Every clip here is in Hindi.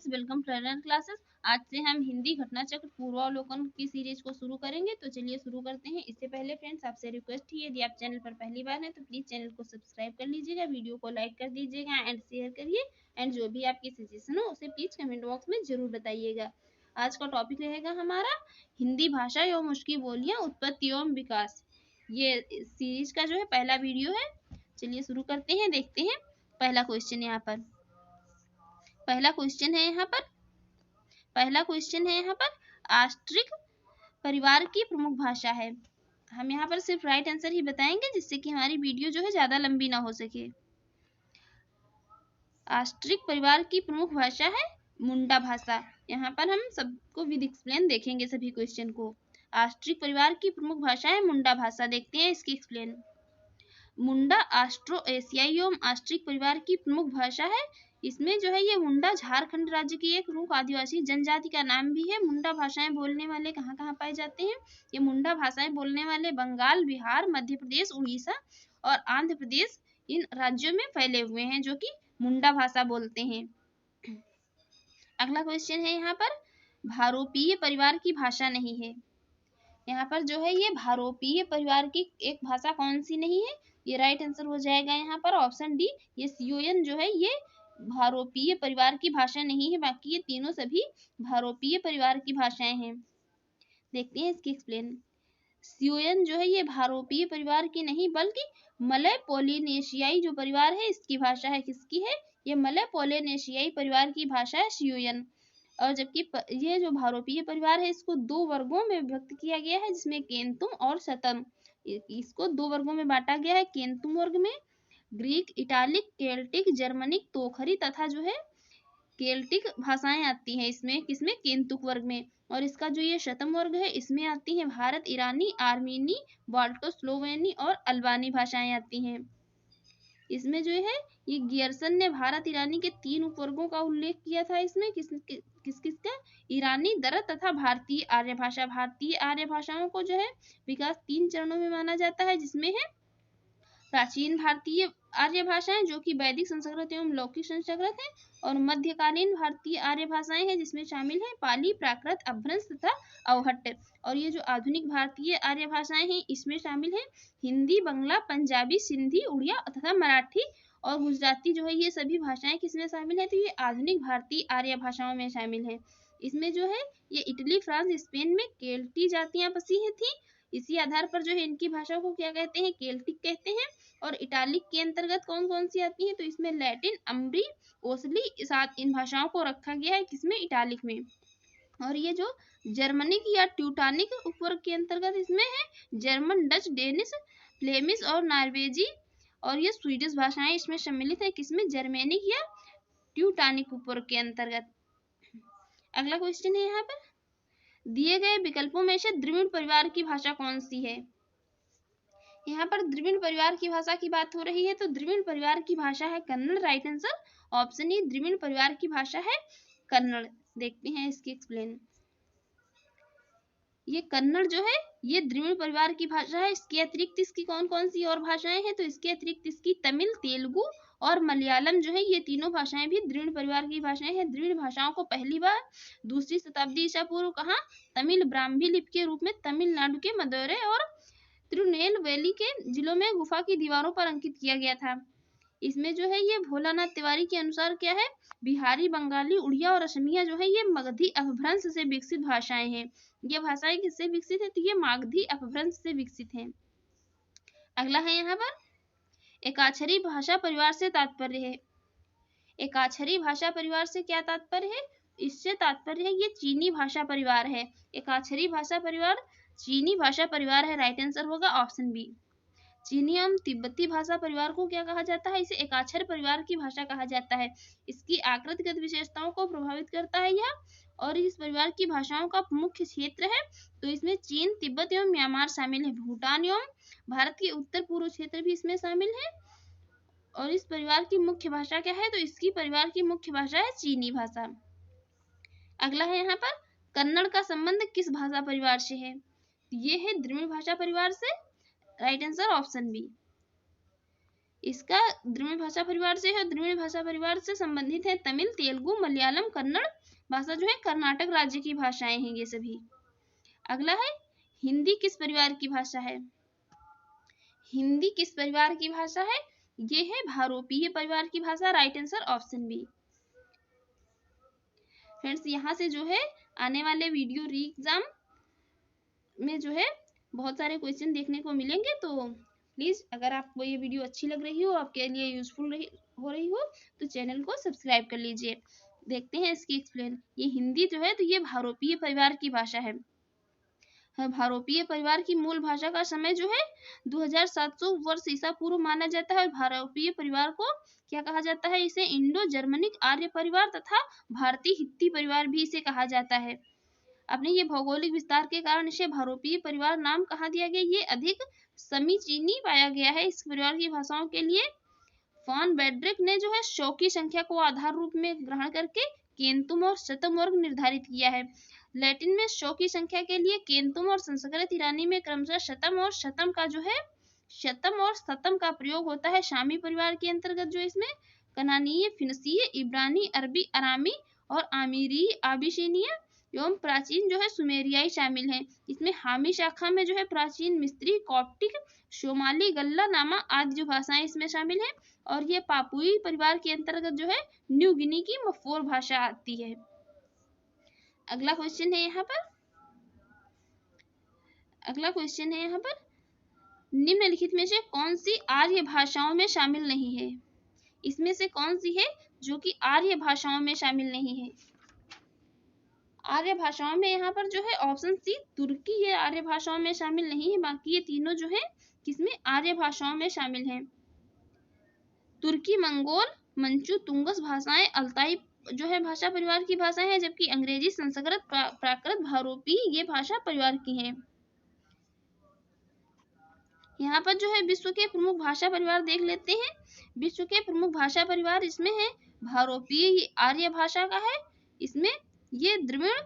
Friends, welcome to learner classes. आज से हम हिंदी घटना चक्र पूर्वावलोकन की सीरीज को शुरू करेंगे। तो चलिए शुरू करते हैं। इससे पहले फ्रेंड्स आपसे रिक्वेस्ट है, यदि आप चैनल पर पहली बार हैं तो प्लीज चैनल को सब्सक्राइब कर लीजिएगा, वीडियो को लाइक कर दीजिएगा एंड शेयर करिए एंड जो भी आपकी सजेशन हो उसे प्लीज कमेंट बॉक्स में जरूर बताइएगा। आज का टॉपिक रहेगा हमारा हिंदी भाषा एवं उसकी बोलियां, उत्पत्ति एवं विकास। ये सीरीज का जो है पहला वीडियो है। चलिए शुरू करते हैं, देखते हैं पहला क्वेश्चन। पहला क्वेश्चन है यहाँ पर आस्ट्रिक परिवार की प्रमुख भाषा है। हम यहाँ पर सिर्फ राइट आंसर ही बताएंगे जिससे कि हमारी वीडियो जो है ज्यादा लंबी ना हो सके। आस्ट्रिक परिवार की प्रमुख भाषा है मुंडा भाषा। यहाँ पर हम सबको विद एक्सप्लेन देखेंगे सभी क्वेश्चन को। आस्ट्रिक परिवार की प्रमुख भाषा है मुंडा भाषा। देखते हैं इसकी एक्सप्लेन। मुंडा ऑस्ट्रो एशियाई एवं आस्ट्रिक परिवार की प्रमुख भाषा है। इसमें जो है ये मुंडा झारखंड राज्य की एक प्रमुख आदिवासी जनजाति का नाम भी है। मुंडा भाषाएं बोलने वाले कहाँ कहाँ पाए जाते हैं? ये मुंडा भाषाएं बोलने वाले बंगाल, बिहार, मध्य प्रदेश, उड़ीसा और आंध्र प्रदेश इन राज्यों में फैले हुए हैं जो कि मुंडा भाषा बोलते हैं। अगला क्वेश्चन है यहाँ पर भारोपीय परिवार की भाषा नहीं है। यहाँ पर जो है ये भारोपीय परिवार की एक भाषा कौन सी नहीं है? ये राइट आंसर हो जाएगा यहाँ पर ऑप्शन डी। ये सियोयन जो है ये भारोपीय परिवार की भाषा नहीं है। बाकी ये तीनों सभी भारोपीय परिवार की भाषाएं हैं। देखते हैं इसकी एक्सप्लेन। सियोयन जो है ये भारोपीय परिवार की नहीं बल्कि मलय पोलिनेशियाई जो परिवार है इसकी भाषा है। किसकी है? ये मलय पोलिनेशियाई परिवार की भाषा है सियोयन। और जबकि ये जो भारोपीय परिवार है इसको दो वर्गों में विभक्त किया गया है जिसमें केंतुम और शतम। इसको दो वर्गों में बांटा गया है। केंतुम वर्ग में ग्रीक, इटालिक, केल्टिक, जर्मनिक, तोखरी तथा जो है केल्टिक भाषाएं आती हैं इसमें। किसमें? केंतुक वर्ग में। और इसका जो ये शतम वर्ग है इसमें आती है भारत ईरानी, आर्मीनी, बाल्टो स्लोवेनी और अल्बानी भाषाएं आती हैं। इसमें जो है ये गियर्सन ने भारत ईरानी के 3 उपवर्गों का उल्लेख किया था। इसमें किसका? ईरानी, दरत तथा भारतीय आर्य भाषा। भारतीय आर्य भाषाओं को जो है विकास 3 चरणों में माना जाता है, जिसमें है प्राचीन भारतीय आर्य भाषाएं जो कि वैदिक संस्कृत एवं लौकिक संस्कृत है, और मध्यकालीन भारतीय आर्य भाषाएं हैं जिसमें शामिल है पाली, प्राकृत, अपभ्रंश तथा अवहट्ट। और ये जो आधुनिक भारतीय आर्य भाषाएं हैं इसमें शामिल है हिंदी, बंगला, पंजाबी, सिंधी, उड़िया तथा मराठी और गुजराती जो है ये सभी भाषाएं किसमें शामिल है? तो ये आधुनिक भारतीय आर्य भाषाओं में शामिल है। इसमें जो है ये इटली, फ्रांस, स्पेन में केल्टी जातियां बसी थी। इसी आधार पर जो है इनकी भाषा को क्या कहते हैं? केल्टिक कहते हैं। और इटालिक के अंतर्गत कौन कौन सी आती है? तो इसमें लैटिन, अम्बरी, ओसली, साथ इन भाषाओं को रखा गया है। किसमें? इटालिक में। और ये जो जर्मनिक या ट्यूटानिक उपवर्ग के अंतर्गत इसमें है जर्मन, डच, डेनिश, फ्लेमिश और नॉर्वेजी और ये स्वीडिश भाषाएं इसमें सम्मिलित है। किसमें? जर्मेनिक या ट्यूटानिक उपवर्ग के अंतर्गत। अगला क्वेश्चन है यहाँ पर दिए गए विकल्पों में से द्रविड़ परिवार की भाषा कौन सी है? यहाँ पर द्रविड़ परिवार की भाषा की बात हो रही है तो द्रविड़ परिवार की भाषा है Kannada. Right answer option E, Dravida परिवार की भाषा है कन्नड़। देखते हैं इसकी एक्सप्लेन। ये कन्नड़ जो है ये द्रविड़ परिवार की भाषा है। इसके अतिरिक्त इसकी कौन कौन सी और भाषाएं हैं? तो इसके अतिरिक्त इसकी तमिल, तेलुगु और मलयालम जो है ये तीनों भाषाएं भी द्रविड़ परिवार की भाषाएं हैं। द्रविड़ भाषाओं को पहली बार 2वीं शताब्दी ईसा पूर्व कहाँ तमिल ब्राह्मी लिपि के रूप में तमिलनाडु के मदुरै और तिरुनेलवेली के जिलों में गुफा की दीवारों पर अंकित किया गया था। इसमें जो है ये भोलानाथ तिवारी के अनुसार क्या है? बिहारी, बंगाली, उड़िया और असमिया जो है ये मगधी अपभ्रंश से विकसित भाषाएं हैं। ये भाषाएं किससे विकसित है? तो ये मागधी अपभ्रंश से विकसित हैं। अगला है यहाँ पर एकाक्षरी भाषा परिवार से तात्पर्य है। एकाक्षरी भाषा परिवार से क्या तात्पर्य है? इससे तात्पर्य है ये चीनी भाषा परिवार है। एकाक्षरी भाषा परिवार चीनी भाषा परिवार है। राइट आंसर होगा ऑप्शन बी। चीनी एवं तिब्बती भाषा परिवार को क्या कहा जाता है? इसे एकाक्षर परिवार की भाषा कहा जाता है। इसकी आकृतिगत विशेषताओं को प्रभावित करता है यह, और इस परिवार की भाषाओं का मुख्य क्षेत्र है तो इसमें चीन, तिब्बत एवं म्यांमार शामिल है। भूटान एवं भारत के उत्तर पूर्व क्षेत्र भी इसमें शामिल है। और इस परिवार की मुख्य भाषा क्या है? तो इसकी परिवार की मुख्य भाषा है चीनी भाषा। अगला है यहाँ पर कन्नड़ का संबंध किस भाषा परिवार से है? ये है द्रविड़ भाषा परिवार से। Right answer option B. इसका द्रविड़ भाषा परिवार से है। द्रविड़ भाषा परिवार से संबंधित है तमिल, तेलुगु, मलयालम, कन्नड़ भाषा जो है कर्नाटक राज्य की भाषाएं हैं ये सभी। अगला है हिंदी किस परिवार की भाषा है? हिंदी किस परिवार की भाषा है? ये है भारोपीय परिवार की भाषा। Right answer option B. Friends यहाँ से जो है आने वाले वीडियो री एग्जाम में जो है बहुत सारे क्वेश्चन देखने को मिलेंगे, तो प्लीज अगर आपको ये वीडियो अच्छी लग रही हो, आपके लिए यूजफुल हो रही हो, तो चैनल को सब्सक्राइब कर लीजिए। देखते हैं इसकी एक्सप्लेन। ये हिंदी जो है तो ये भारोपीय परिवार की भाषा है। भारोपीय परिवार की मूल भाषा का समय जो है 2700 वर्ष ईसा पूर्व माना जाता है। भारोपीय परिवार को क्या कहा जाता है? इसे इंडो जर्मनिक आर्य परिवार तथा भारतीय हित्ती परिवार भी इसे कहा जाता है। अपने ये भौगोलिक विस्तार के कारण इसे भारोपीय परिवार नाम कहा दिया गया। ये अधिक समीचीनी पाया गया है इस परिवार की भाषाओं के लिए। फॉन बेड्रिक ने जो है 100 की संख्या को आधार रूप में ग्रहण करके केंतुम और शतम वर्ग निर्धारित किया है। लैटिन में 100 की संख्या के लिए केंतुम और संस्कृत ईरानी में क्रमशः शतम और शतम का जो है शतम और शतम का प्रयोग होता है। शामी परिवार के अंतर्गत जो इसमें कनानीय, फिनिशीय, इब्रानी, अरबी, अरामी और आमीरी, आबिसिनिया एवं प्राचीन जो है सुमेरियाई शामिल हैं। इसमें हामी शाखा में जो है प्राचीन मिस्री, कॉप्टिक, सोमाली, गल्ला नामा आदि जो भाषाएं इसमें शामिल हैं। और ये पापुई परिवार के अंतर्गत जो है न्यू गिनी की मफोर भाषा आती है। अगला क्वेश्चन है यहाँ पर निम्नलिखित में से कौन सी आर्य भाषाओं में शामिल नहीं है? इसमें से कौन सी है जो कि आर्य भाषाओं में शामिल नहीं है? आर्य भाषाओं में यहाँ पर जो है ऑप्शन सी तुर्की, ये आर्य भाषाओं में शामिल नहीं है। बाकी ये तीनों जो है किसमें आर्य भाषाओं में शामिल हैं। तुर्की, मंगोल, मंचू, तुंगस भाषाएं अल्ताई जो है भाषा परिवार की भाषाएं हैं, जबकि अंग्रेजी, संस्कृत, प्राकृत, भारोपी ये भाषा परिवार की हैं। यहाँ पर जो है विश्व के प्रमुख भाषा परिवार देख लेते हैं। विश्व के प्रमुख भाषा परिवार इसमें है भारोपीय आर्य भाषा का है। इसमें ये द्रविड़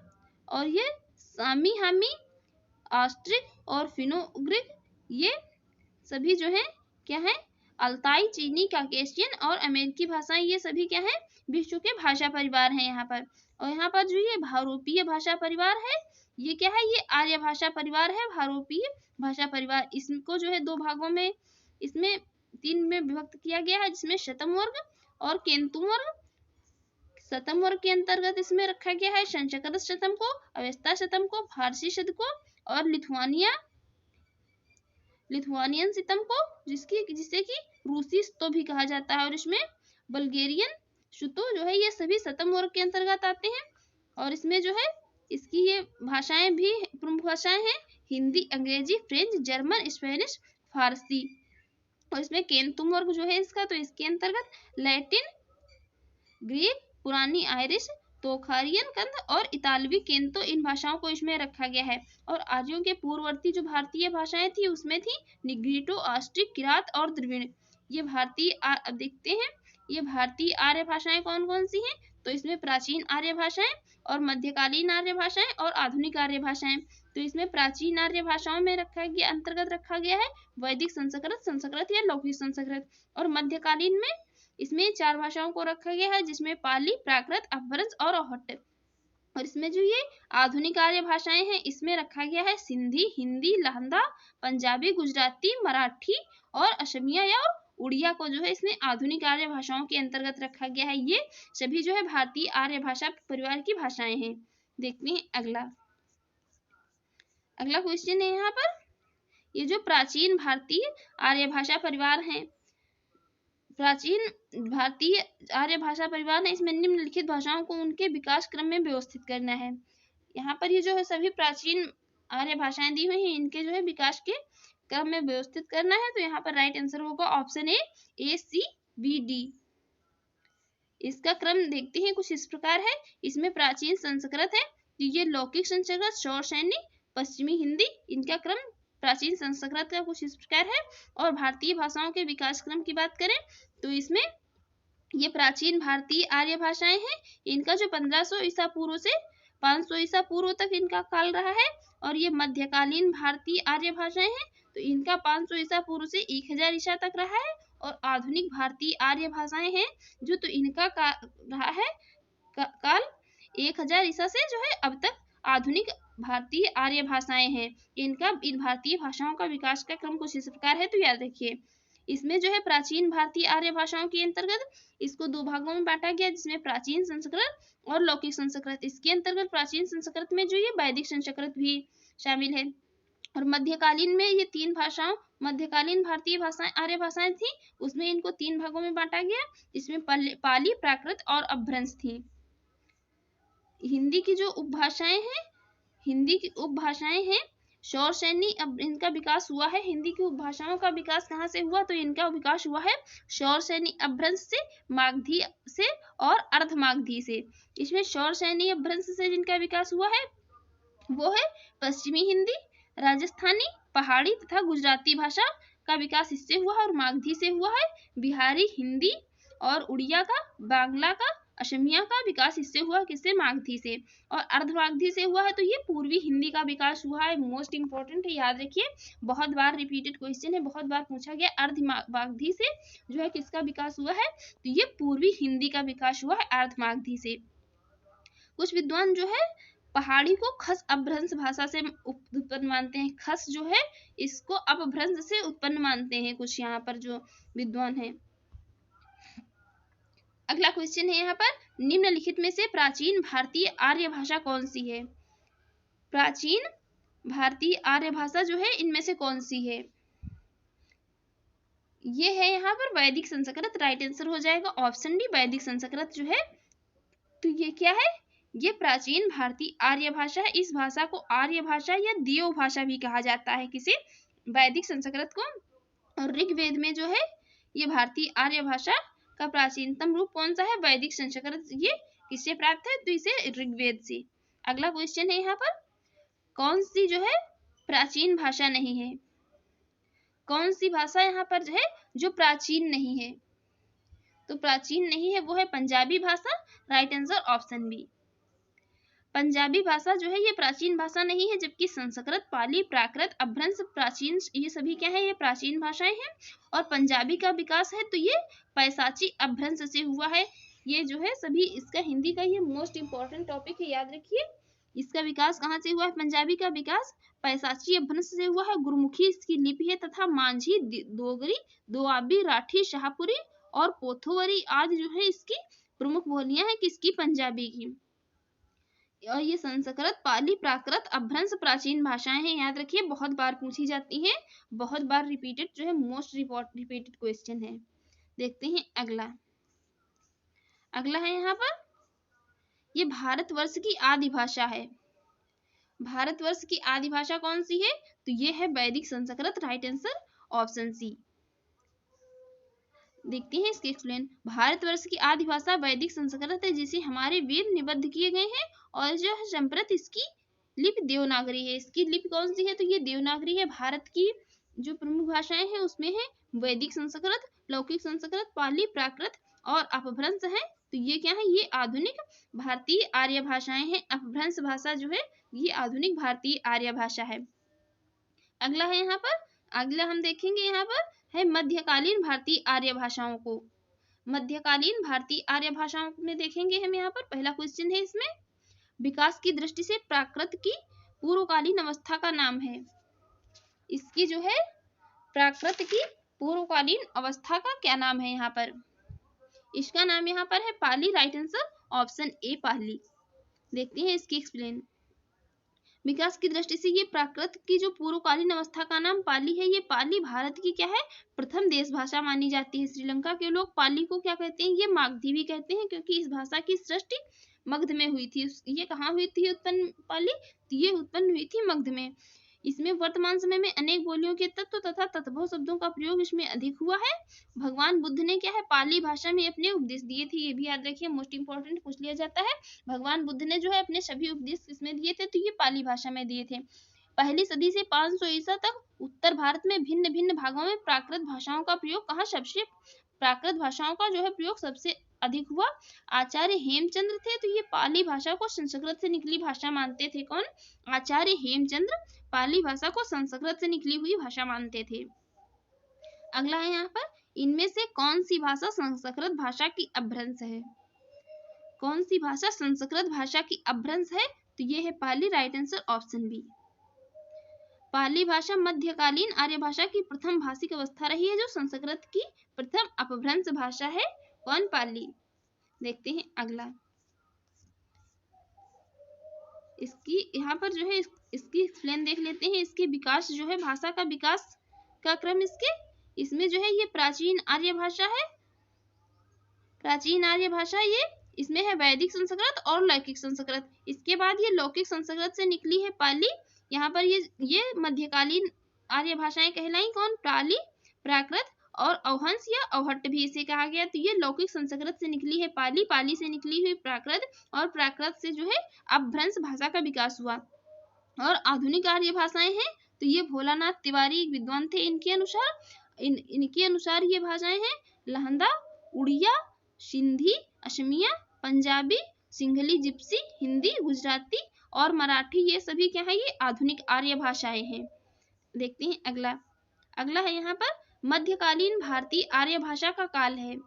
और ये सामी हामी, ऑस्ट्रिक और फिनो-उग्रिक ये सभी जो है क्या है? अल्ताई, चीनी, काकेशियन और अमेरिकी भाषाएं ये सभी क्या है? विश्व के भाषा परिवार हैं यहाँ पर। और यहाँ पर जो ये भारोपीय भाषा परिवार है ये क्या है? ये आर्य भाषा परिवार है। भारोपीय भाषा परिवार इसको जो है दो भागों में इसमें 3 में विभक्त किया गया है, जिसमें शतम वर्ग और केंतुम वर्ग। शतम वर्ग के अंतर्गत इसमें रखा गया है संस्कृत शतम को, अवेस्ता शतम को, फारसी शतम को और लिथुआनियन शतम को, जिसे कि रूसी तो भी कहा जाता है। और इसमें बल्गेरियन शुतो जो है ये सभी शतम वर्ग के अंतर्गत आते हैं। और इसमें जो है इसकी ये भाषाएं भी प्रमुख भाषाएं हैं हिंदी, अंग्रेजी, फ्रेंच, जर्मन, स्पेनिश, फारसी। और इसमें केंतुम वर्ग जो है इसका, तो इसके अंतर्गत लैटिन, ग्रीक, पुरानी आयरिश, तोखारियन कंद और इतालवी केंतो इन भाषाओं को इसमें रखा गया है। और आर्यों के पूर्ववर्ती जो भारतीय भाषाएं थी उसमें थी निग्रिटो, ऑस्ट्रिक, किरात और द्रविड़। ये भारतीय अब देखते हैं ये भारतीय आर्य भाषाएं कौन कौन सी हैं। तो इसमें प्राचीन आर्य भाषाएं और मध्यकालीन आर्य भाषाएं और आधुनिक आर्य भाषाएं। तो इसमें प्राचीन आर्य भाषाओं में अंतर्गत रखा गया है वैदिक संस्कृत या लौकिक संस्कृत। और मध्यकालीन में इसमें 4 भाषाओं को रखा गया है, जिसमें पाली, प्राकृत, अपभ्रंश और अहोट्ट। और इसमें जो ये आधुनिक आर्य भाषाएं हैं इसमें रखा गया है सिंधी, हिंदी, लहंदा, पंजाबी, गुजराती, मराठी और असमिया या उड़िया को जो है इसमें आधुनिक आर्य भाषाओं के अंतर्गत रखा गया है। ये सभी जो है भारतीय आर्य भाषा परिवार की भाषाएं हैं। देखते हैं अगला क्वेश्चन है यहाँ पर। ये जो प्राचीन भारतीय आर्य भाषा परिवार हैं, प्राचीन भारतीय आर्य भाषा परिवार ने इसमें निम्नलिखित भाषाओं को उनके विकास क्रम में व्यवस्थित करना है। यहाँ पर ये जो है सभी प्राचीन आर्य भाषाएं दी हुई हैं, इनके जो है विकास के क्रम में व्यवस्थित करना है। तो यहाँ पर राइट आंसर होगा option A, C, B, D. इसका क्रम देखते हैं कुछ इस प्रकार है। इसमें प्राचीन संस्कृत है, ये लौकिक संस्कृत, सौर सैनिक, पश्चिमी हिंदी, इनका क्रम प्राचीन संस्कृत का कुछ इस प्रकार है। और भारतीय भाषाओं के विकास क्रम की बात करें तो इसमें ये प्राचीन भारतीय आर्य भाषाएं हैं, इनका जो 1500 ईसा पूर्व से 500 ईसा पूर्व तक इनका काल रहा है। और ये मध्यकालीन भारतीय आर्य भाषाएं हैं, तो इनका 500 ईसा पूर्व से 1000 ईसा तक रहा है। और आधुनिक भारतीय आर्य भाषाएं हैं जो तो इनका रहा है काल 1000 ईसा से जो है अब तक आधुनिक भारतीय आर्य भाषाएं हैं। इन भारतीय भाषाओं का विकास का क्रम कुछ इस प्रकार है, तो याद रखिए। इसमें जो है प्राचीन भारतीय आर्य भाषाओं के अंतर्गत इसको 2 भागों में बांटा गया, जिसमें प्राचीन संस्कृत और लौकिक संस्कृत। इसके अंतर्गत प्राचीन संस्कृत में जो ये वैदिक संस्कृत भी शामिल है। और मध्यकालीन में ये 3 भाषाओं, मध्यकालीन भारतीय भाषाएं आर्य भाषाएं थी, उसमें इनको 3 भागों में बांटा गया, जिसमें पाली, प्राकृत और अपभ्रंश थी। हिंदी की जो उपभाषाएं हैं, हिंदी की उपभाषाएं हैं शौर सैनी, अब इनका विकास हुआ है। हिंदी की उपभाषाओं का विकास कहाँ से हुआ, तो इनका विकास हुआ है शौर सैनी अपभ्रंश से, मागधी से और अर्ध मागधी से। इसमें शौर सैनी अपभ्रंश से जिनका विकास हुआ है वो है पश्चिमी हिंदी, राजस्थानी, पहाड़ी तथा गुजराती भाषा का विकास इससे हुआ है। और मागधी से हुआ है बिहारी हिंदी और उड़िया का, बांग्ला का, असमिया का विकास इससे हुआ, किससे, मागधी से। और अर्धमागधी से हुआ है तो ये पूर्वी हिंदी का विकास हुआ है। मोस्ट इंपॉर्टेंट है, याद रखिए, बहुत बार रिपीटेड क्वेश्चन है, बहुत बार पूछा गया। अर्धमागधी से जो है किसका विकास हुआ है, तो ये पूर्वी हिंदी का विकास हुआ है अर्धमागधी से। कुछ विद्वान जो है पहाड़ी को खस अपभ्रंश भाषा से उत्पन्न मानते हैं। खस जो है इसको अपभ्रंश से उत्पन्न मानते हैं कुछ यहाँ पर जो विद्वान हैं। अगला क्वेश्चन है यहाँ पर, निम्नलिखित में से प्राचीन भारतीय आर्य भाषा कौन सी है। प्राचीन भारतीय आर्य भाषा जो है इनमें से कौन सी है, ये है यहाँ पर वैदिक संस्कृत। राइट आंसर हो जाएगा ऑप्शन डी, वैदिक संस्कृत जो है। तो ये क्या है, ये प्राचीन भारतीय आर्य भाषा है। इस भाषा को आर्य भाषा या देव भाषा भी कहा जाता है, किसे, वैदिक संस्कृत को। और ऋग्वेद में जो है ये भारतीय आर्य भाषा का प्राचीनतम रूप कौन सा है, वैदिक संस्कृत। ये किससे प्राप्त है, तो इसे ऋग्वेद से। अगला क्वेश्चन है यहाँ पर, कौन सी जो है प्राचीन भाषा नहीं है, कौन सी भाषा यहाँ पर जो है जो प्राचीन नहीं है, तो प्राचीन नहीं है वो है पंजाबी भाषा। Right answer option B, Punjabi भाषा जो है ये प्राचीन भाषा नहीं है, जबकि संस्कृत, पाली, प्राकृत, अपभ्रंश प्राचीन, ये सभी क्या है, ये प्राचीन भाषाएं हैं। और पंजाबी का विकास है तो ये पैसाची अपभ्रंश से हुआ है। ये जो है सभी इसका हिंदी का ये मोस्ट इंपॉर्टेंट टॉपिक है, याद रखिए। इसका विकास कहाँ से हुआ है, पंजाबी का विकास पैसाची अपभ्रंश से हुआ है। गुरुमुखी इसकी लिपि है तथा मांझी, डोगरी, दोआबी, राठी, शाहपुरी और पोथोवरी आदि जो है इसकी प्रमुख बोलियां हैं किसकी, पंजाबी की। और ये संस्कृत, पाली, प्राकृत, अपभ्रंश प्राचीन भाषाएं हैं, याद रखिए, बहुत बार पूछी जाती हैं, बहुत बार रिपीटेड जो है मोस्ट रिपीटेड क्वेश्चन है। देखते हैं अगला। अगला है यहाँ पर, ये भारतवर्ष की आदि भाषा है। भारतवर्ष की आदि भाषा कौन सी है, तो ये है Vedic Sanskrit. Right answer option C. देखते हैं इसके एक्सप्लेन। भारतवर्ष की आदि भाषा वैदिक संस्कृत है, जिसे हमारे वेद निबद्ध किए गए हैं। और जो है संप्रत इसकी लिपि देवनागरी है। इसकी लिपि कौन सी है, तो ये देवनागरी है। भारत की जो प्रमुख भाषाएं हैं उसमें है वैदिक संस्कृत, लौकिक संस्कृत, पाली, प्राकृत और अपभ्रंश है। तो ये क्या है, ये आधुनिक भारतीय आर्य भाषाएं हैं। अपभ्रंश भाषा जो है ये आधुनिक भारतीय आर्य भाषा है। अगला है यहाँ पर, अगला हम देखेंगे यहाँ पर है मध्यकालीन भारतीय आर्य भाषाओं को। मध्यकालीन भारतीय आर्य भाषाओं में देखेंगे हम यहाँ पर। पहला क्वेश्चन है इसमें, विकास की दृष्टि से प्राकृत की पूर्वकालीन अवस्था का नाम है। इसकी जो है प्राकृत की पूर्वकालीन अवस्था का क्या नाम है यहाँ पर, इसका नाम यहाँ पर है Pali. Right answer option A, पाली। देखते हैं इसकी एक्सप्लेन। विकास की दृष्टि से ये प्राकृत की जो पूर्वकालीन अवस्था का नाम पाली है। ये पाली भारत की क्या है, प्रथम देश भाषा मानी जाती है। श्रीलंका के लोग पाली को क्या कहते हैं, ये मागधी भी कहते हैं, क्योंकि इस भाषा की सृष्टि मगध में हुई थी। ये कहाँ हुई थी उत्पन्न पाली, तो ये उत्पन्न हुई थी मगध में। इसमें वर्तमान समय में अनेक बोलियों के तत्व तथा तत्भव शब्दों का प्रयोग इसमें अधिक हुआ है। भगवान बुद्ध ने क्या है पाली भाषा में अपने उपदेश दिए थे, ये भी याद रखिए, मोस्ट इंपॉर्टेंट पूछ लिया जाता है। भगवान बुद्ध ने जो है अपने सभी उपदेश इसमें दिए थे, तो ये पाली भाषा में दिए थे। पहली सदी से 500 ईसा तक उत्तर भारत में भिन्न भिन्न भागों में प्राकृत भाषाओं का प्रयोग कहाँ सबसे, प्राकृत भाषाओं का जो है प्रयोग सबसे अधिक हुआ। आचार्य हेमचंद्र थे, तो ये पाली भाषा को संस्कृत से निकली भाषा मानते थे। कौन, आचार्य हेमचंद्र पाली भाषा को संस्कृत से निकली हुई भाषा मानते थे। अगला है यहाँ पर, इनमें से कौन सी भाषा संस्कृत भाषा की अपभ्रंश है? कौन सी भाषा संस्कृत भाषा की अपभ्रंश है? तो ये है Pali. Right answer option B. Pali भाषा मध्यकालीन आर्य भाषा की प्रथम भाषिक अवस्था रही है जो संस्कृत की प्रथम अपभ्रंश भाषा है। कौन? पाली। देखते हैं अगला। इसकी यहाँ पर जो है इसकी एक्सप्लेन देख लेते हैं। इसके विकास जो है, भाषा का विकास का क्रम इसमें जो है ये प्राचीन आर्य भाषा है। प्राचीन आर्य भाषा ये इसमें है वैदिक संस्कृत और लौकिक संस्कृत। इसके बाद ये लौकिक संस्कृत से निकली है पाली। यहाँ पर ये मध्यकालीन आर्य भाषाएं कहलाई। कौन? पाली, प्राकृत और अवहंस या अवहट्ट भी इसे कहा गया। तो ये लौकिक संस्कृत से निकली है पाली, पाली से निकली हुई प्राकृत और प्राकृत से जो है अपभ्रंश भाषा का विकास हुआ। और आधुनिक आर्य भाषाएं हैं तो ये भोलानाथ तिवारी विद्वान थे। इनके अनुसार ये भाषाएं हैं लहंदा, उड़िया, सिंधी, असमिया, पंजाबी, सिंघली, जिप्सी, हिंदी, गुजराती और मराठी। ये सभी क्या है? ये आधुनिक आर्य भाषाएं हैं। देखते हैं अगला। अगला है यहाँ पर मध्यकालीन भारतीय आर्य भाषा का काल है।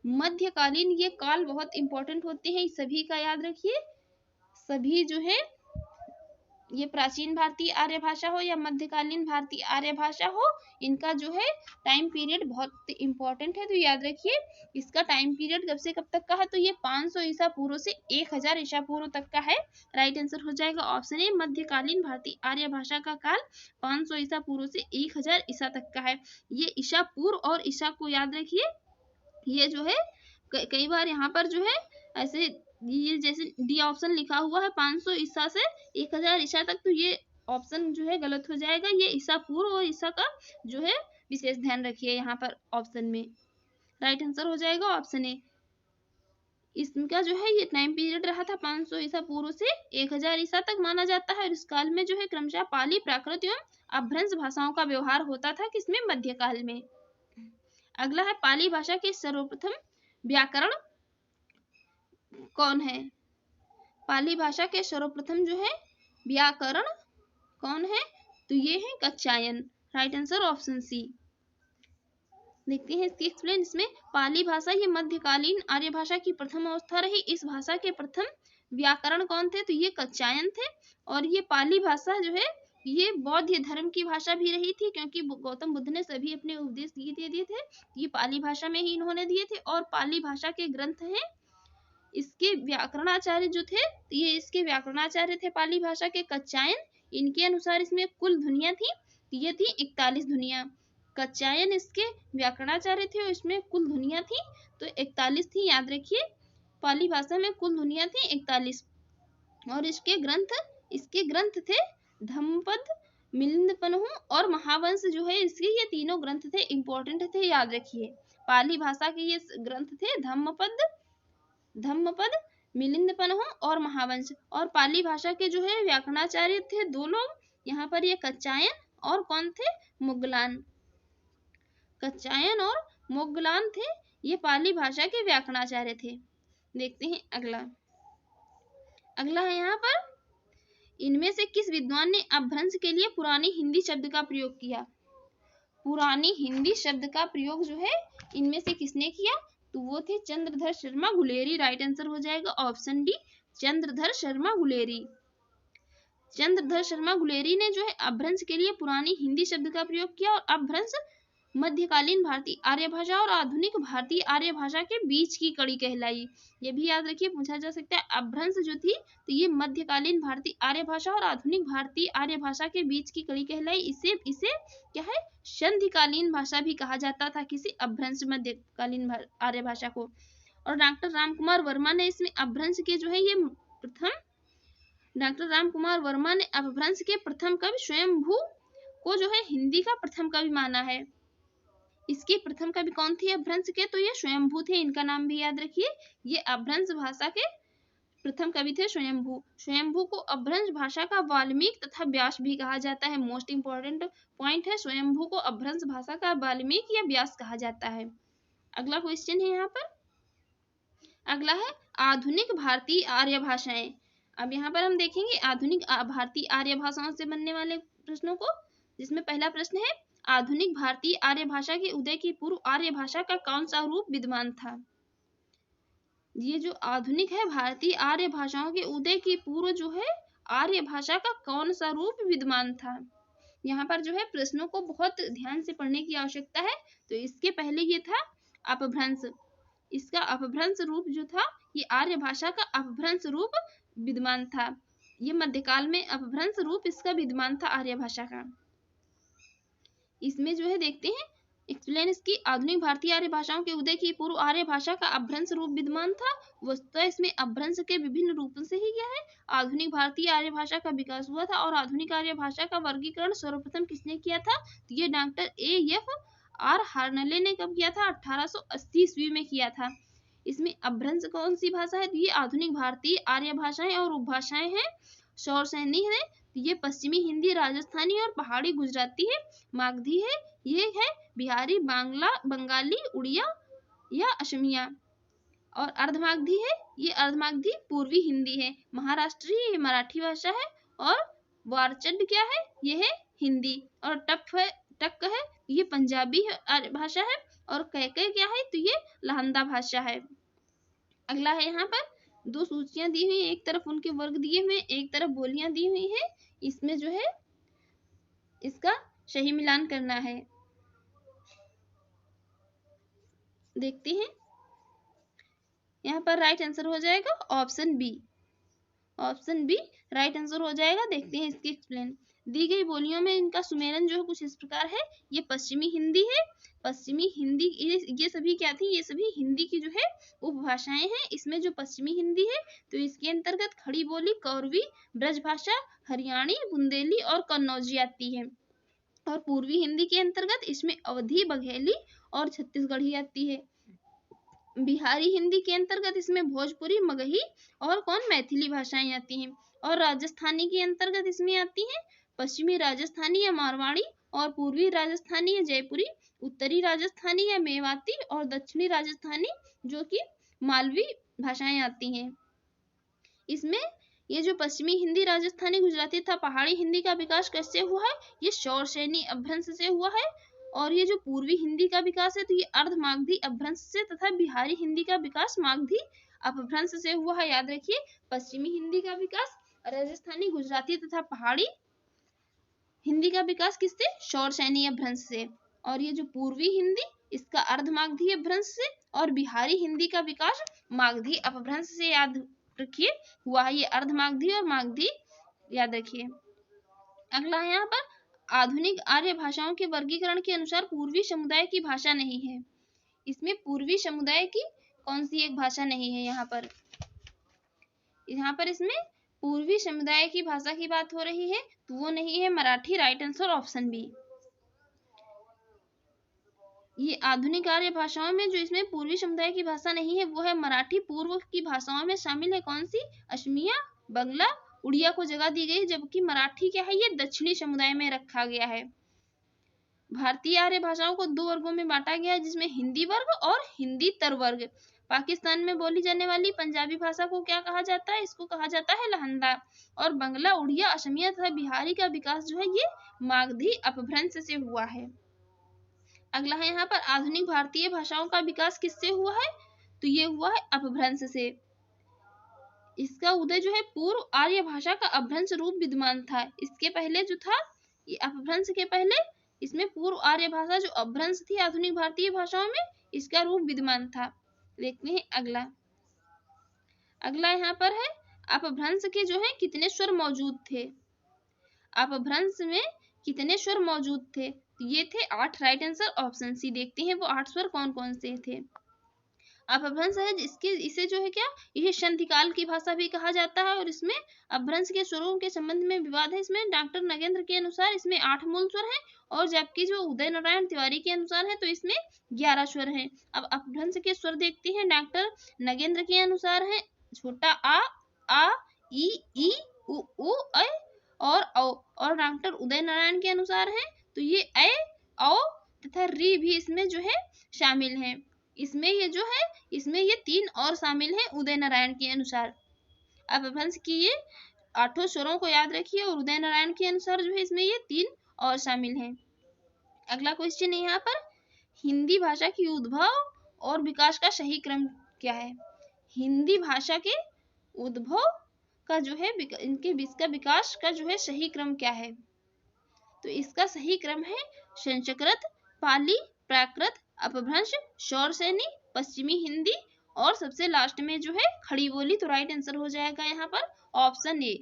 मध्यकालीन ये काल बहुत इंपॉर्टेंट होते हैं, सभी का याद रखिए। सभी जो है ये प्राचीन भारतीय आर्य भाषा हो या मध्यकालीन भारतीय आर्य भाषा हो, इनका जो है टाइम पीरियड बहुत इंपॉर्टेंट है। तो याद रखिए इसका टाइम पीरियड कब से कब तक का है? तो ये 500 ईसा पूर्व से 1000 ईसा पूर्व तक का है। राइट आंसर हो जाएगा ऑप्शन ए। मध्यकालीन भारतीय आर्य भाषा का काल 500 ईसा पूर्व से 1000 ईसा तक का है। ये ईसा पूर्व और ईसा को याद रखिए। ये जो है कई बार यहाँ पर जो है ऐसे ये जैसे डी ऑप्शन लिखा हुआ है 500 ईसा से 1000 ईसा तक, तो ये ऑप्शन जो है गलत हो जाएगा। ये ईसा पूर्व और ईसा का जो है विशेष ध्यान रखिए यहाँ पर ऑप्शन में। राइट आंसर हो जाएगा ऑप्शन ए। इसका जो है ये टाइम पीरियड रहा था 500 ईसा पूर्व से 1000 ईसा तक माना जाता है। और इस काल में जो है क्रमशः पाली, प्राकृत एवं अपभ्रंश भाषाओं का व्यवहार होता था। किसमें? मध्यकाल में। अगला है पाली भाषा के सर्वप्रथम व्याकरण कौन है? पाली भाषा के सर्वप्रथम जो है व्याकरण कौन है? तो ये है Katyayan. Right answer option C. देखते हैं इसकी एक्सप्लेन। इसमें पाली भाषा ये मध्यकालीन आर्य भाषा की प्रथम अवस्था रही। इस भाषा के प्रथम व्याकरण कौन थे? तो ये कात्यायन थे। और ये पाली भाषा जो है ये बौद्ध धर्म की भाषा भी रही थी, क्योंकि गौतम बुद्ध ने सभी अपने उपदेश दिए थे ये पाली भाषा में ही इन्होंने दिए थे। और पाली भाषा के ग्रंथ हैं। इसके व्याकरणाचार्य जो थे ये इसके व्याकरणाचार्य थे पाली भाषा के कात्यायन। इनके अनुसार इसमें कुल ध्वनियां थी, ये थी 41 ध्वनियां। कात्यायन इसके व्याकरणाचार्य थे और इसमें कुल ध्वनियां थी तो 41 थी। याद रखिए पाली भाषा में कुल ध्वनियां थी 41। और इसके ग्रंथ थे धम्मपद, मिलिंद और महावंश जो है इसके ये तीनों ग्रंथ थे, इंपॉर्टेंट थे। याद रखिए पाली भाषा के ये ग्रंथ थे धम्मपद, मिलिंद और महावंश। और पाली भाषा के जो है व्याकरणाचार्य थे 2 लोग यहाँ पर, ये कात्यायन और कौन थे? मुगलान। कात्यायन और मुगलान थे ये पाली भाषा के व्याकरणाचार्य थे। देखते हैं अगला है यहाँ पर इनमें से किस विद्वान ने अपभ्रंश के लिए पुरानी हिंदी शब्द का प्रयोग किया? पुरानी हिंदी शब्द का प्रयोग जो है इनमें से किसने किया? तो वो थे चंद्रधर शर्मा गुलेरी। राइट आंसर हो जाएगा ऑप्शन डी, चंद्रधर शर्मा गुलेरी। चंद्रधर शर्मा गुलेरी ने जो है अपभ्रंश के लिए पुरानी हिंदी शब्द का प्रयोग किया। और अपभ्रंश मध्यकालीन भारतीय आर्य भाषा और आधुनिक भारतीय आर्य भाषा के बीच की कड़ी कहलाई। ये भी याद रखिए, पूछा जा सकता है। अपभ्रंश जो थी तो ये मध्यकालीन भारतीय आर्य भाषा और आधुनिक भारतीय आर्य भाषा के बीच की कड़ी कहलाई। इसे क्या है? संधिकालीन भाषा भी कहा जाता था किसी अपभ्रंश मध्यकालीन आर्य भाषा को। और डॉक्टर रामकुमार वर्मा ने इसमें अपभ्रंश के जो है ये डॉक्टर रामकुमार वर्मा ने अपभ्रंश के प्रथम कवि स्वयंभू को जो है हिंदी का प्रथम कवि माना है। इसके प्रथम कवि कौन थे अपभ्रंश के? तो ये स्वयंभू थे। इनका नाम भी याद रखिए। ये अपभ्रंश भाषा के प्रथम कवि थे स्वयंभू को अपभ्रंश भाषा का वाल्मीकि तथा व्यास भी कहा जाता है। मोस्ट इंपोर्टेंट पॉइंट है, स्वयंभू को अपभ्रंश भाषा का वाल्मीकि या व्यास कहा जाता है। अगला क्वेश्चन है यहाँ पर, अगला है आधुनिक भारतीय आर्य भाषाएं। अब यहाँ पर हम देखेंगे आधुनिक भारतीय आर्य भाषाओं से बनने वाले प्रश्नों को, जिसमें पहला प्रश्न है आधुनिक भारतीय आर्य भाषा के उदय की पूर्व आर्य भाषा का कौन सा रूप विद्यमान था? ये जो आधुनिक है भारतीय आर्य भाषाओं के उदय की पूर्व जो है आर्य भाषा का कौन सा रूप विद्यमान था? यहाँ पर जो है प्रश्नों को बहुत ध्यान से पढ़ने की आवश्यकता है। तो इसके पहले ये था अपभ्रंश। इसका अपभ्रंश रूप जो था ये आर्य भाषा का अपभ्रंश रूप विद्यमान था। ये मध्यकाल में अपभ्रंश रूप इसका विद्यमान था आर्य भाषा का। इसमें जो है देखते हैं एक्सप्लेन इसकी आधुनिक भारतीय आर्य भाषाओं के उदय की पूर्व आर्य भाषा का अपभ्रंश रूप विद्यमान था। वस्तुतः इसमें अपभ्रंश के विभिन्न रूपों से ही क्या है आधुनिक भारतीय आर्य भाषा का विकास हुआ था। और आधुनिक आर्य भाषा का वर्गीकरण सर्वप्रथम किसने किया था? तो ये डॉक्टर A.F.R. हार्नले ने कब किया था? 1880 ईस्वी में किया था। इसमें अपभ्रंश कौन सी भाषा है? तो ये आधुनिक भारतीय आर्य भाषाएं और उपभाषाएं हैं। शौरसेनी है, ये पश्चिमी हिंदी, राजस्थानी और पहाड़ी गुजराती है। मागधी है, ये है बिहारी, बांग्ला, बंगाली, उड़िया या असमिया। और अर्धमागधी है, ये अर्धमागधी पूर्वी हिंदी है। महाराष्ट्री ये मराठी भाषा है। और वारचंड क्या है? ये है हिंदी। और टक है ये पंजाबी भाषा है। और कैकय क्या है? तो ये लहंदा भाषा है। अगला है यहाँ पर दो सूचियां दी हुई, एक तरफ उनके वर्ग दिए हुए, एक तरफ बोलियां दी हुई है। इसमें जो है इसका सही मिलान करना है। देखते हैं यहाँ पर राइट आंसर हो जाएगा option B. Option B right answer हो जाएगा। देखते हैं इसकी एक्सप्लेन। दी गई बोलियों में इनका सुमेरन जो है कुछ इस प्रकार है। ये पश्चिमी हिंदी है। पश्चिमी हिंदी ये सभी क्या थी? ये सभी हिंदी की जो है उपभाषाएं हैं। इसमें जो पश्चिमी हिंदी है तो इसके अंतर्गत खड़ी बोली, कौरवी, ब्रजभाषा, हरियाणी, बुंदेली और कन्नौजी आती है। और पूर्वी हिंदी के अंतर्गत इसमें अवधी, बघेली और छत्तीसगढ़ी आती है। बिहारी हिंदी के अंतर्गत इसमें भोजपुरी, मगही और मैथिली भाषाएं आती हैं। और राजस्थानी के अंतर्गत इसमें आती हैं पश्चिमी राजस्थानी या मारवाड़ी, और पूर्वी राजस्थानी या जयपुरी, उत्तरी राजस्थानी या मेवाती और दक्षिणी राजस्थानी जो कि मालवी भाषाएं आती हैं। इसमें ये जो पश्चिमी हिंदी, राजस्थानी, गुजराती तथा पहाड़ी हिंदी का विकास कैसे हुआ है? ये शौरसेनी अपभ्रंश से हुआ है। और ये जो पूर्वी हिंदी का विकास है तो ये अर्धमागधी अपभ्रंश से तथा बिहारी हिंदी का विकास मागधी अपभ्रंश से हुआ है। याद रखिए पश्चिमी हिंदी का विकास राजस्थानी, गुजराती तथा पहाड़ी हिंदी का विकास किससे? शौरसेनी अपभ्रंश से। और ये जो पूर्वी हिंदी इसका अर्धमागधी अपभ्रंश से, और बिहारी हिंदी का विकास मागधी अपभ्रंश से याद रखिए हुआ है। ये अर्धमागधी और मागधी याद रखिए। अगला है यहाँ पर आधुनिक आर्य भाषाओं के वर्गीकरण के अनुसार पूर्वी समुदाय की भाषा नहीं है। इसमें पूर्वी समुदाय की कौन सी एक भाषा नहीं है? यहाँ पर इसमें पूर्वी समुदाय की भाषा की बात हो रही है तो वो नहीं है Marathi. Right answer option B. ये आधुनिक आर्य भाषाओं में जो इसमें पूर्वी समुदाय की भाषा नहीं है वो है मराठी। पूर्व की भाषाओं में शामिल है कौन सी? असमिया, बंगला, उड़िया को जगह दी गई, जबकि मराठी क्या है? ये दक्षिणी समुदाय में रखा गया है। भारतीय आर्य भाषाओं को दो वर्गों में बांटा गया है, जिसमें हिंदी वर्ग और हिंदी तर वर्ग। पाकिस्तान में बोली जाने वाली पंजाबी भाषा को क्या कहा जाता है? इसको कहा जाता है लहंदा। और बंगला, उड़िया, असमिया तथा बिहारी का विकास जो है ये मागधी अपभ्रंश से हुआ है। अगला है यहाँ पर आधुनिक भारतीय भाषाओं का विकास किससे हुआ है? तो ये हुआ है अपभ्रंश से। इसका उदय जो है पूर्व आर्य भाषा का अपभ्रंश रूप विद्यमान था। इसके पहले जो था ये अपभ्रंश के पहले इसमें पूर्व आर्य भाषा जो अपभ्रंश थी आधुनिक भारतीय भाषाओं में इसका रूप विद्यमान था। देखते हैं अगला यहाँ पर है अपभ्रंश के जो है कितने स्वर मौजूद थे? अपभ्रंश में कितने स्वर मौजूद थे? ये थे 8। Right answer option C. देखते हैं वो 8 स्वर कौन कौन से थे। अपभ्रंश है इसे जो है क्या इसे संधिकाल की भाषा भी कहा जाता है। और इसमें अपभ्रंश के स्वरों के संबंध में विवाद है। इसमें डॉक्टर नगेंद्र के अनुसार इसमें 8 मूल स्वर हैं, और जबकि जो उदय नारायण तिवारी के अनुसार है तो इसमें 11 स्वर हैं। अब अपभ्रंश के स्वर देखते हैं। डॉक्टर नगेंद्र के अनुसार है छोटा आ, ई, उ, ऐ और औ। और डॉक्टर उदय नारायण के अनुसार है तो ये ऐ, औ तथा री भी इसमें जो है शामिल है। इसमें ये 3 और शामिल हैं उदय नारायण के अनुसार। अपभ्रंश की ये 8 स्वरों को याद रखिए, और उदय नारायण के अनुसार जो है इसमें ये 3 और शामिल हैं। अगला क्वेश्चन है यहाँ पर, हिंदी भाषा की उद्भव और विकास का सही क्रम क्या है? हिंदी भाषा के उद्भव का जो है इसका विकास का जो है सही क्रम क्या है? तो इसका सही क्रम है संस्कृत, पाली, प्राकृत, अपभ्रंश, शौरसेनी, पश्चिमी हिंदी और सबसे लास्ट में जो है खड़ी बोली। तो राइट आंसर हो जाएगा यहाँ पर ऑप्शन ए।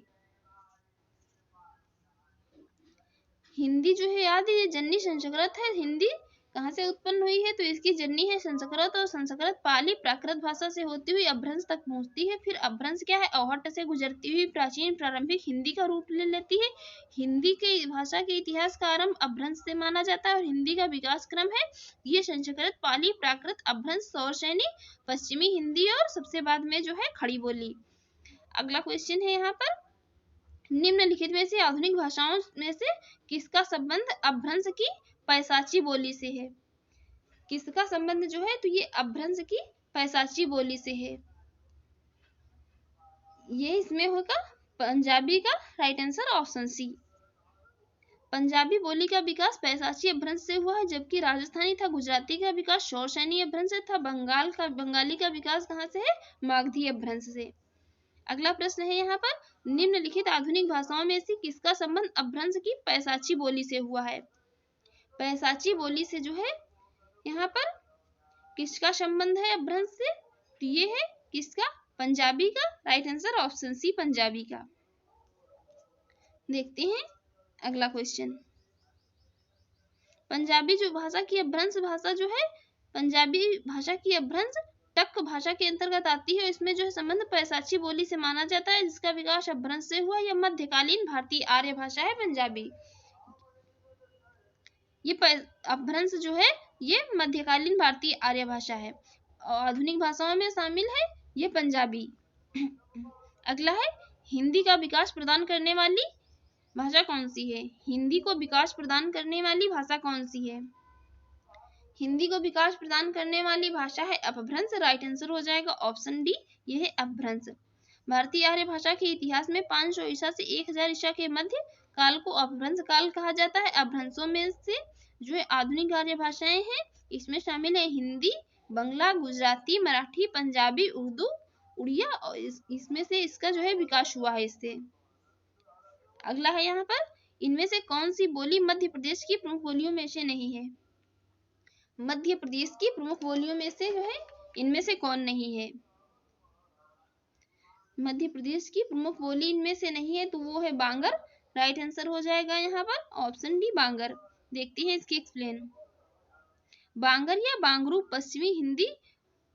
हिंदी जो है याद है, ये जननी संस्कृत है। हिंदी कहाँ से उत्पन्न हुई है? तो इसकी जननी है संस्कृत, और संस्कृत पाली प्राकृत भाषा से होती हुई अपभ्रंश तक पहुंचती है। फिर अपभ्रंश क्या है? अवहट्ट से गुजरती हुई प्राचीन प्रारंभिक हिंदी का रूप ले लेती है। हिंदी के भाषा के इतिहास का आरंभ अपभ्रंश से माना जाता है, और हिंदी का विकास क्रम है ये संस्कृत, पाली, प्राकृत, अपभ्रंश, शौरसेनी, पश्चिमी हिंदी और सबसे बाद में जो है खड़ी बोली। अगला क्वेश्चन है यहाँ पर, निम्नलिखित में से आधुनिक भाषाओं में से किसका संबंध अपभ्रंश की पैशाची बोली से है? किसका संबंध जो है? तो ये अपभ्रंश की पैशाची बोली से है। ये इसमें होगा पंजाबी का right answer option C. Punjabi बोली का विकास पैशाची अपभ्रंश से हुआ है, जबकि राजस्थानी तथा गुजराती का विकास शौरसेनी अपभ्रंश से था। बंगाली का विकास कहाँ से है? मागधी अपभ्रंश से। अगला प्रश्न है यहाँ पर, निम्नलिखित आधुनिक भाषाओं में से किसका संबंध अपभ्रंश की पैशाची बोली से हुआ है? पैशाची बोली से जो है यहाँ पर किसका संबंध है अपभ्रंश से? तो ये है किसका? पंजाबी का। Right answer option C Punjabi का। देखते हैं अगला क्वेश्चन। पंजाबी जो भाषा की अपभ्रंश भाषा जो है, पंजाबी भाषा की अपभ्रंश टक भाषा के अंतर्गत आती है। इसमें जो है संबंध पैशाची बोली से माना जाता है, जिसका विकास अपभ्रंश से हुआ। यह मध्यकालीन भारतीय आर्य भाषा है पंजाबी। ये अपभ्रंश जो है ये मध्यकालीन भारतीय आर्य भाषा है, और आधुनिक भाषाओं में शामिल है ये पंजाबी। अगला है, हिंदी का विकास प्रदान करने वाली भाषा कौन सी है? हिंदी को विकास प्रदान करने वाली भाषा कौन सी है? हिंदी को विकास प्रदान करने वाली भाषा है अपभ्रंश। राइट आंसर हो जाएगा ऑप्शन डी, ये है अपभ्रंश। भारतीय आर्य भाषा के इतिहास में 500 ईसा से 1000 ईसा के मध्य काल को अपभ्रंश काल कहा जाता है। अपभ्रंशों में से जो है आधुनिक आर्य भाषाएं हैं, इसमें शामिल है हिंदी, बंगला, गुजराती, मराठी, पंजाबी, उर्दू, उड़िया, और इसमें से इसका जो है विकास हुआ है इससे। अगला है यहाँ पर, इनमें से कौन सी बोली मध्य प्रदेश की प्रमुख बोलियों में से नहीं है? मध्य प्रदेश की प्रमुख बोलियों में से जो है इनमें से कौन नहीं है? मध्य प्रदेश की प्रमुख बोली इनमें से नहीं है, तो वो है बांगर। राइट आंसर हो जाएगा यहाँ पर ऑप्शन डी बांगर। देखते हैं इसकी एक्सप्लेन। बांगर या बांगरू पश्चिमी हिंदी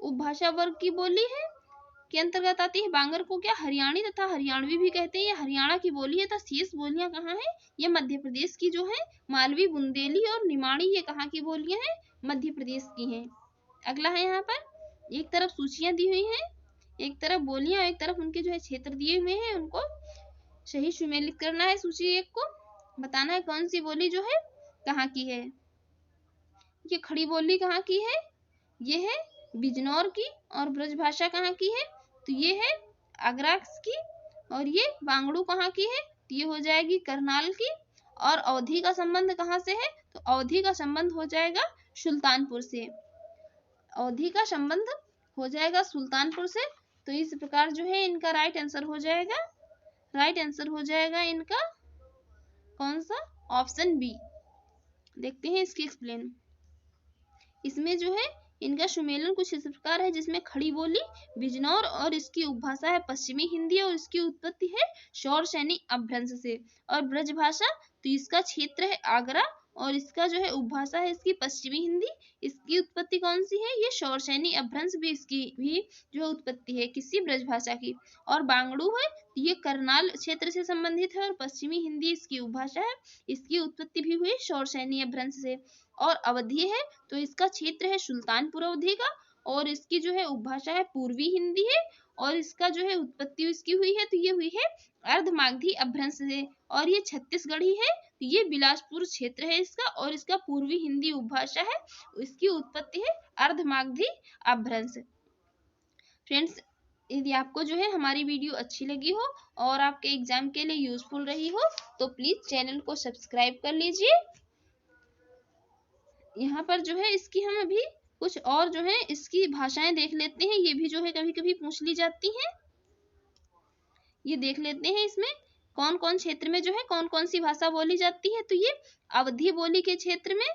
उपभाषा वर्ग की बोली है के अंतर्गत आती है। बांगर को क्या हरियाणी तथा हरियाणवी भी कहते हैं। ये हरियाणा की बोली है। तो शेष बोलियां कहाँ है? ये मध्य प्रदेश की जो है मालवी, बुंदेली और निमाड़ी, ये कहाँ की बोलियां हैं? मध्य प्रदेश की हैं। अगला है यहाँ पर, एक तरफ सूचियां दी हुई हैं, एक तरफ बोलियां, एक तरफ उनके जो है क्षेत्र दिए हुए हैं, उनको सही सुमेलित करना है। सूची एक को बताना है कौन सी बोली जो है कहाँ की है। ये खड़ी बोली कहाँ की है? ये है बिजनौर की। और ब्रजभाषा कहाँ की है? तो ये है आगरा की। और ये बांगड़ू कहाँ की है? तो ये हो जाएगी करनाल की। और अवधी का संबंध कहाँ से है? तो अवधी का संबंध हो जाएगा सुल्तानपुर से। अवधी का संबंध हो जाएगा सुल्तानपुर से। तो इस प्रकार जो है इनका राइट आंसर हो जाएगा, राइट आंसर हो जाएगा इनका कौन सा? Option B. देखते हैं इसकी एक्सप्लेन। इसमें जो है इनका सुमेलन कुछ इस प्रकार है, जिसमें खड़ी बोली बिजनौर और इसकी उपभाषा है पश्चिमी हिंदी, और इसकी उत्पत्ति है शौरसेनी अपभ्रंश से। और ब्रजभाषा तो इसका क्षेत्र है आगरा, और इसका जो है उपभाषा है इसकी पश्चिमी हिंदी। इसकी उत्पत्ति कौन सी है? ये शौरसेनी अपभ्रंश भी इसकी भी जो उत्पत्ति है किसी ब्रजभाषा की। और बांगड़ू है तो ये करनाल क्षेत्र से संबंधित है, और पश्चिमी हिंदी इसकी उपभाषा है, इसकी उत्पत्ति भी हुई शौरसेनी अपभ्रंश से। और अवधी है तो इसका क्षेत्र है सुल्तानपुर अवधी का, और इसकी जो है उपभाषा है पूर्वी हिंदी है, और इसका जो है उत्पत्ति इसकी हुई है तो ये हुई है अर्धमागधी अपभ्रंश से। और ये छत्तीसगढ़ी है तो ये बिलासपुर क्षेत्र है इसका, और इसका पूर्वी हिंदी उपभाषा है, इसकी उत्पत्ति है अर्धमागधी अपभ्रंश। फ्रेंड्स, यदि आपको जो है हमारी वीडियो अच्छी लगी हो और आपके एग्जाम के लिए यूजफुल रही हो तो प्लीज चैनल को सब्सक्राइब कर लीजिए। यहाँ पर जो है इसकी हम अभी कुछ और जो है इसकी भाषाएं देख लेते हैं, ये भी जो है कभी कभी पूछ ली जाती हैं। ये देख लेते हैं इसमें कौन कौन क्षेत्र में जो है कौन कौन सी भाषा बोली जाती है। तो ये अवधी बोली के क्षेत्र में,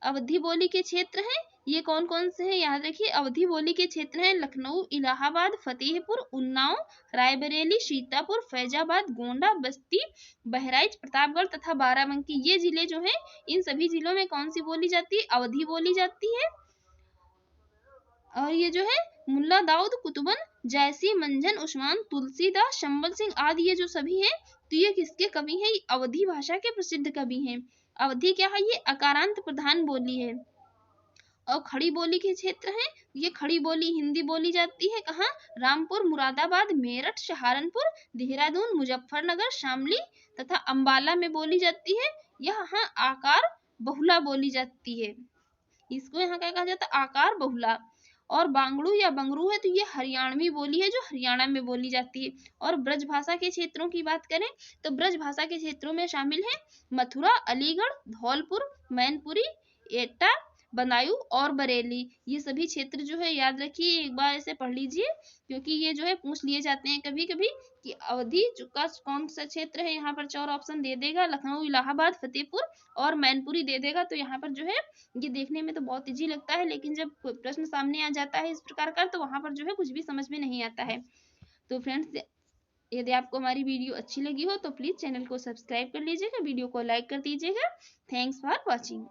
अवधी बोली के क्षेत्र हैं। ये कौन कौन से हैं याद रखिए, अवधी बोली के क्षेत्र हैं लखनऊ, इलाहाबाद, फतेहपुर, उन्नाव, रायबरेली, सीतापुर, फैजाबाद, गोंडा, बस्ती, बहराइच, प्रतापगढ़ तथा बाराबंकी। ये जिले जो हैं इन सभी जिलों में कौन सी बोली जाती है, अवधी बोली जाती है। और ये जो है मुल्ला दाऊद, कुतुबन, जैसी, मंझन, उस्मान, तुलसीदास, शंबल सिंह आदि ये जो सभी हैं तो ये किसके कवि हैं, अवधी भाषा के प्रसिद्ध कवि हैं। अवधी क्या है, ये अकारांत प्रधान बोली है। और खड़ी बोली के क्षेत्र हैं, ये खड़ी बोली हिंदी बोली जाती है कहाँ, रामपुर, मुरादाबाद, मेरठ, सहारनपुर, देहरादून, मुजफ्फरनगर, शामली तथा अंबाला में बोली जाती है। यहाँ आकार बहुला बोली जाती है, इसको यहाँ क्या कहा जाता है, आकार बहुला। और बांगड़ू या बंगरू है तो ये हरियाणवी बोली है जो हरियाणा में बोली जाती है। और ब्रज भाषा के क्षेत्रों की बात करें तो ब्रज भाषा के क्षेत्रों में शामिल है मथुरा, अलीगढ़, धौलपुर, मैनपुरी, एटा, बदायूं और बरेली। ये सभी क्षेत्र जो है याद रखिए, एक बार ऐसे पढ़ लीजिए क्योंकि ये जो है पूछ लिए जाते हैं कभी कभी कि अवधि का कौन सा क्षेत्र है। यहाँ पर 4 ऑप्शन दे देगा, लखनऊ, इलाहाबाद, फतेहपुर और मैनपुरी दे देगा। तो यहाँ पर जो है ये देखने में तो बहुत इजी लगता है, लेकिन जब प्रश्न सामने आ जाता है इस प्रकार का तो वहां पर जो है कुछ भी समझ में नहीं आता है। तो फ्रेंड्स, यदि आपको हमारी वीडियो अच्छी लगी हो तो प्लीज चैनल को सब्सक्राइब कर लीजिएगा, वीडियो को लाइक कर दीजिएगा। Thanks for watching.